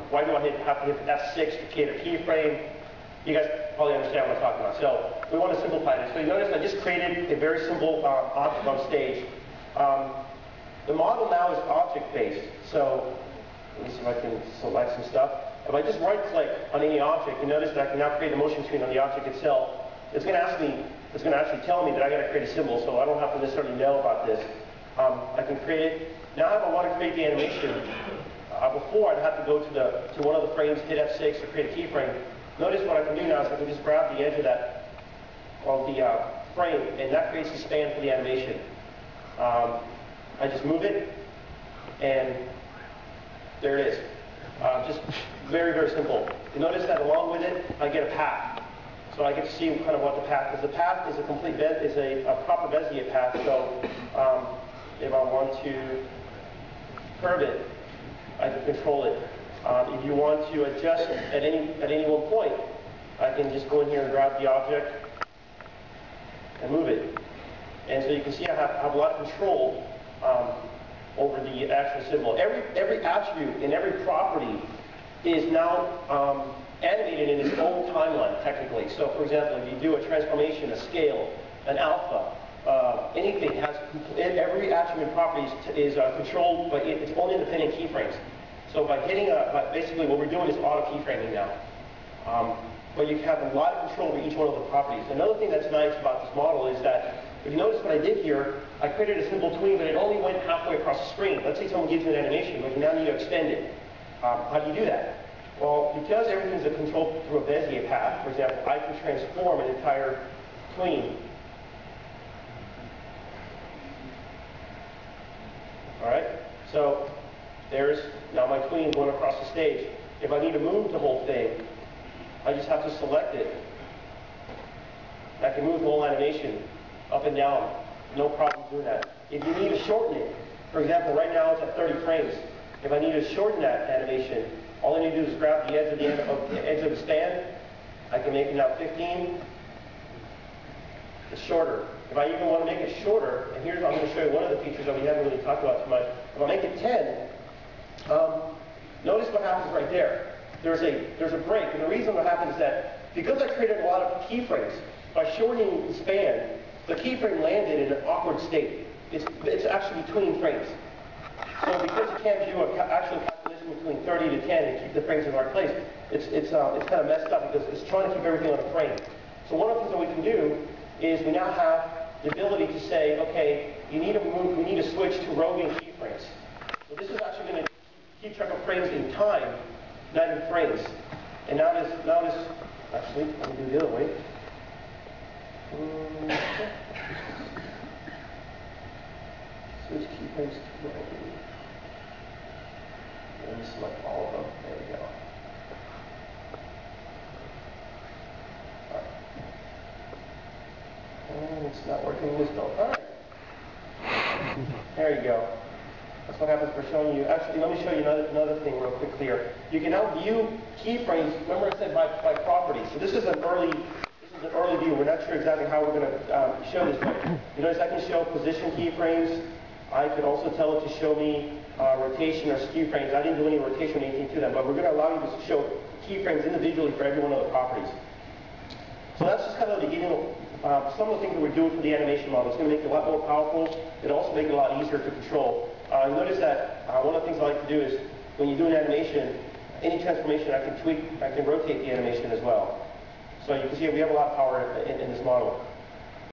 why do I have to hit F6 to create a keyframe? You guys probably understand what I'm talking about. So we want to simplify this. So you notice I just created a very simple object on stage. The model now is object-based. So let me see if I can select some stuff. If I just right-click on any object, you notice that I can now create a motion screen on the object itself. It's going to ask me, it's going to actually tell me that I got to create a symbol, so I don't have to necessarily know about this. I can create it. Now if I want to create the animation, before I'd have to go to one of the frames, hit F6 to create a keyframe. Notice what I can do now is I can just grab the edge of that, of the frame, and that creates the span for the animation. I just move it, and there it is. Just very, very simple. You notice that along with it, I get a path. So I get to see kind of what the path is. The path is a complete a proper Bezier path. So if I want to curve it, I can control it. If you want to adjust at any one point, I can just go in here and grab the object and move it. And so you can see I have a lot of control over the actual symbol. Every attribute and every property is now animated in its own timeline, technically. So for example, if you do a transformation, a scale, an alpha, anything has, every attribute property is controlled by its own independent keyframes. So by hitting basically what we're doing is auto keyframing now. But you have a lot of control over each one of the properties. Another thing that's nice about this model is that if you notice what I did here, I created a simple tween, but it only went halfway across the screen. Let's say someone gives you an animation, but you now need to extend it. How do you do that? Well, because everything's controlled through a Bezier path, for example, I can transform an entire tween. All right? So there's now my tween going across the stage. If I need to move the whole thing, I just have to select it. I can move the whole animation up and down. No problem doing that. If you need to shorten it, for example, right now it's at 30 frames. If I need to shorten that animation, all I need to do is grab the edge of the stand. I can make it now 15. It's shorter. If I even want to make it shorter, and here's I'm going to show you one of the features that we haven't really talked about too much. If I make it 10, notice what happens right there. There's a break, and the reason what happens is that because I created a lot of keyframes, by shortening the span, the keyframe landed in an awkward state. It's actually between frames. So because you can't do an actual calculation between 30 to 10 and keep the frames in the right place, it's kind of messed up because it's trying to keep everything on a frame. So one of the things that we can do is we now have the ability to say, okay, we need to switch to roving keyframes. So this is actually going to keep track of frames in time, not in frames. And now this actually, let me do the other way. Switch keyframes to roving. Let me select all of them. There we go. And it's not working this though. All right. There you go. That's what happens for showing you. Actually, let me show you another thing real quick here. You can now view keyframes. Remember I said by property. So this is an early view. We're not sure exactly how we're going to show this, but you notice I can show position keyframes. I could also tell it to show me rotation or skew frames. I didn't do any rotation or anything to them, but we're going to allow you to show keyframes individually for every one of the properties. So that's just kind of the beginning of some of the things that we're doing for the animation model. It's going to make it a lot more powerful. It'll also make it a lot easier to control. Notice that one of the things I like to do is when you do an animation, any transformation I can rotate the animation as well. So you can see we have a lot of power in this model.